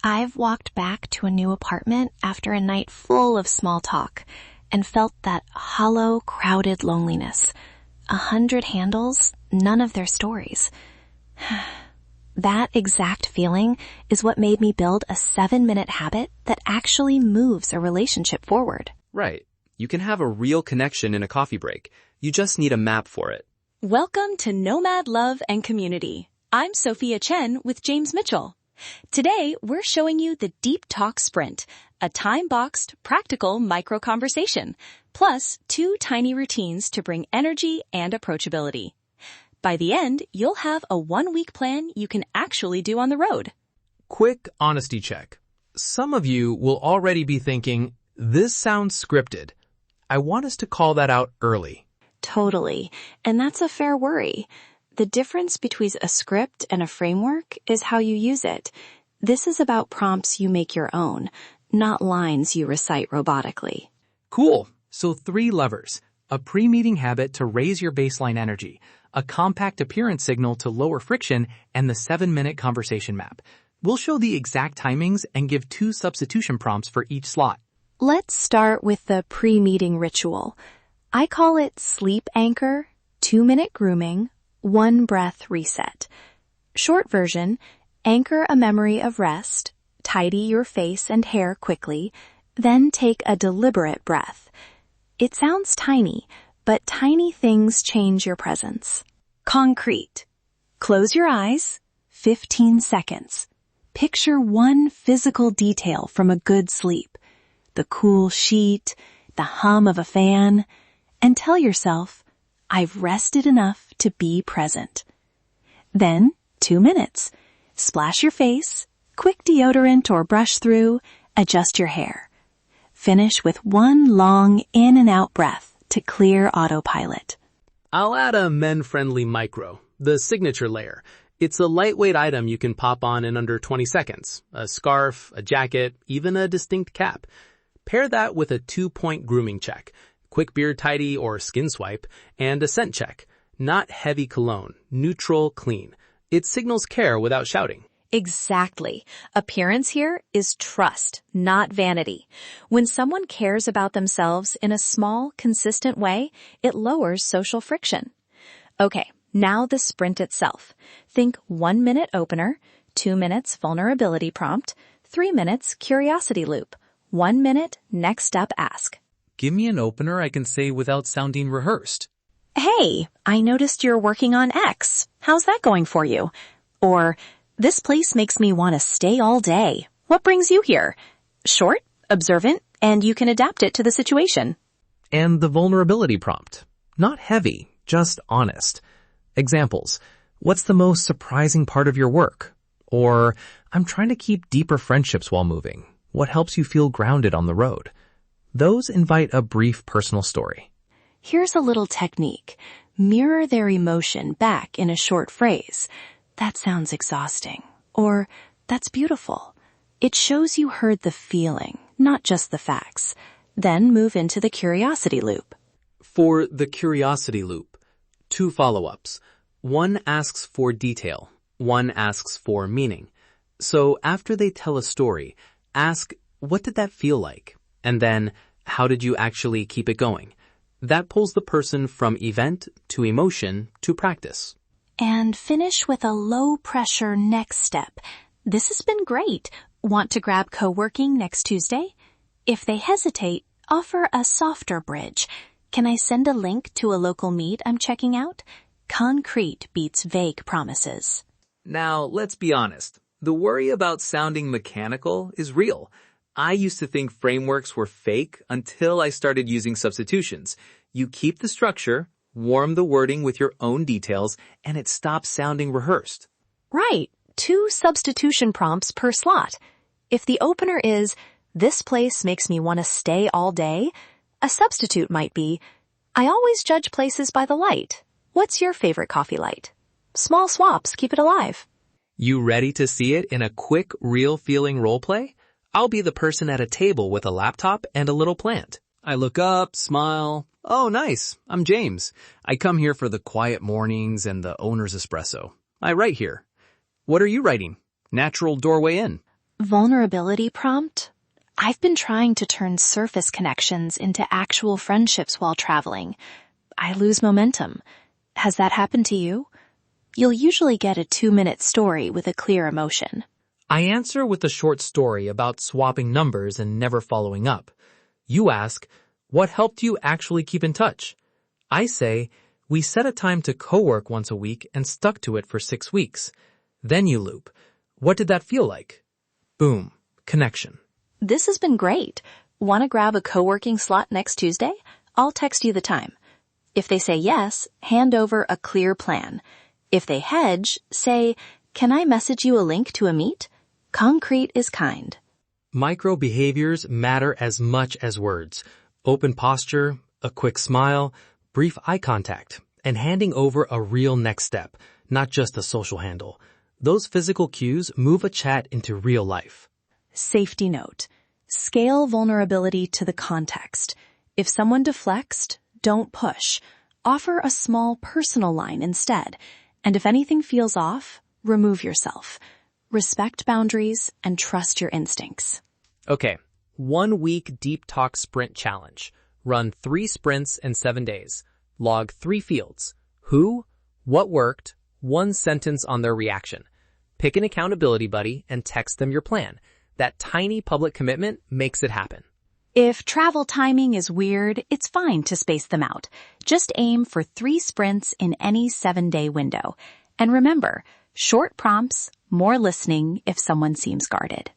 I've walked back to a new apartment after a night full of small talk and felt that hollow, crowded loneliness. 100 handles, none of their stories. That exact feeling is what made me build a 7-minute habit that actually moves a relationship forward. Right. You can have a real connection in a coffee break. You just need a map for it. Welcome to Nomad Love and Community. I'm Sophia Chen with James Mitchell. Today, we're showing you the Deep Talk Sprint, a time-boxed, practical micro-conversation, plus 2 tiny routines to bring energy and approachability. By the end, you'll have a 1-week plan you can actually do on the road. Quick honesty check. Some of you will already be thinking, this sounds scripted. I want us to call that out early. Totally. And that's a fair worry. The difference between a script and a framework is how you use it. This is about prompts you make your own, not lines you recite robotically. Cool. So 3 levers. A pre-meeting habit to raise your baseline energy, a compact appearance signal to lower friction, and the 7-minute conversation map. We'll show the exact timings and give 2 substitution prompts for each slot. Let's start with the pre-meeting ritual. I call it sleep anchor, 2-minute grooming, 1 breath reset. Short version, anchor a memory of rest, tidy your face and hair quickly, then take a deliberate breath. It sounds tiny, but tiny things change your presence. Concrete. Close your eyes, 15 seconds. Picture one physical detail from a good sleep. The cool sheet, the hum of a fan, and tell yourself, I've rested enough to be present. Then, 2 minutes. Splash your face, quick deodorant or brush through, adjust your hair. Finish with 1 long in and out breath to clear autopilot. I'll add a men-friendly micro, the signature layer. It's a lightweight item you can pop on in under 20 seconds. A scarf, a jacket, even a distinct cap. Pair that with a 2-point grooming check. Quick beard tidy or skin swipe, and a scent check. Not heavy cologne, neutral, clean. It signals care without shouting. Exactly. Appearance here is trust, not vanity. When someone cares about themselves in a small, consistent way, it lowers social friction. Okay, now the sprint itself. Think 1-minute opener, 2 minutes vulnerability prompt, 3 minutes curiosity loop, 1 minute next up ask. Give me an opener I can say without sounding rehearsed. Hey, I noticed you're working on X. How's that going for you? Or, this place makes me want to stay all day. What brings you here? Short, observant, and you can adapt it to the situation. And the vulnerability prompt. Not heavy, just honest. Examples. What's the most surprising part of your work? Or, I'm trying to keep deeper friendships while moving. What helps you feel grounded on the road? Those invite a brief personal story. Here's a little technique. Mirror their emotion back in a short phrase. That sounds exhausting. Or, that's beautiful. It shows you heard the feeling, not just the facts. Then move into the curiosity loop. For the curiosity loop, 2 follow-ups. 1 asks for detail. 1 asks for meaning. So after they tell a story, ask, what did that feel like? And then, how did you actually keep it going? That pulls the person from event to emotion to practice. And finish with a low-pressure next step. This has been great. Want to grab co-working next Tuesday? If they hesitate, offer a softer bridge. Can I send a link to a local meet I'm checking out? Concrete beats vague promises. Now, let's be honest. The worry about sounding mechanical is real. I used to think frameworks were fake until I started using substitutions. You keep the structure, warm the wording with your own details, and it stops sounding rehearsed. Right. 2 substitution prompts per slot. If the opener is, this place makes me want to stay all day, a substitute might be, I always judge places by the light. What's your favorite coffee light? Small swaps keep it alive. You ready to see it in a quick, real-feeling role play? I'll be the person at a table with a laptop and a little plant. I look up, smile. Oh, nice. I'm James. I come here for the quiet mornings and the owner's espresso. I write here. What are you writing? Natural doorway in. Vulnerability prompt? I've been trying to turn surface connections into actual friendships while traveling. I lose momentum. Has that happened to you? You'll usually get a 2-minute story with a clear emotion. I answer with a short story about swapping numbers and never following up. You ask, what helped you actually keep in touch? I say, we set a time to co-work once a week and stuck to it for 6 weeks. Then you loop. What did that feel like? Boom. Connection. This has been great. Want to grab a co-working slot next Tuesday? I'll text you the time. If they say yes, hand over a clear plan. If they hedge, say, can I message you a link to a meet? Concrete is kind. Micro behaviors matter as much as words. Open posture, a quick smile, brief eye contact, and handing over a real next step, not just a social handle. Those physical cues move a chat into real life. Safety note. Scale vulnerability to the context. If someone deflects, don't push. Offer a small personal line instead. And if anything feels off, remove yourself. Respect boundaries and trust your instincts. Okay, 1 week deep talk sprint challenge. Run 3 sprints in 7 days. Log 3 fields. Who, what worked, 1 sentence on their reaction. Pick an accountability buddy and text them your plan. That tiny public commitment makes it happen. If travel timing is weird, it's fine to space them out. Just aim for 3 sprints in any 7-day window. And remember, short prompts, more listening if someone seems guarded.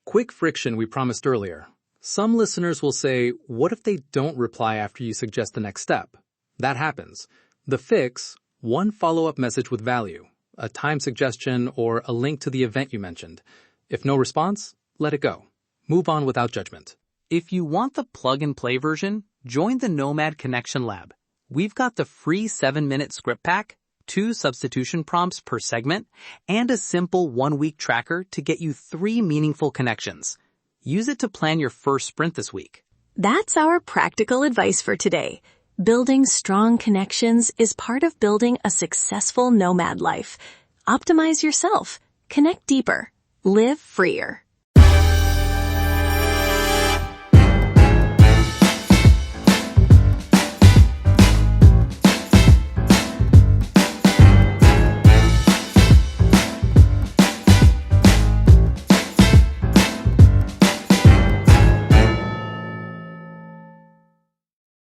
Quick friction we promised earlier. Some listeners will say, what if they don't reply after you suggest the next step? That happens. The fix, 1 follow-up message with value, a time suggestion, or a link to the event you mentioned. If no response, let it go. Move on without judgment. If you want the plug-and-play version, join the Nomad Connection Lab. We've got the free 7-minute script pack, 2 substitution prompts per segment, and a simple 1-week tracker to get you 3 meaningful connections. Use it to plan your first sprint this week. That's our practical advice for today. Building strong connections is part of building a successful nomad life. Optimize yourself. Connect deeper. Live freer.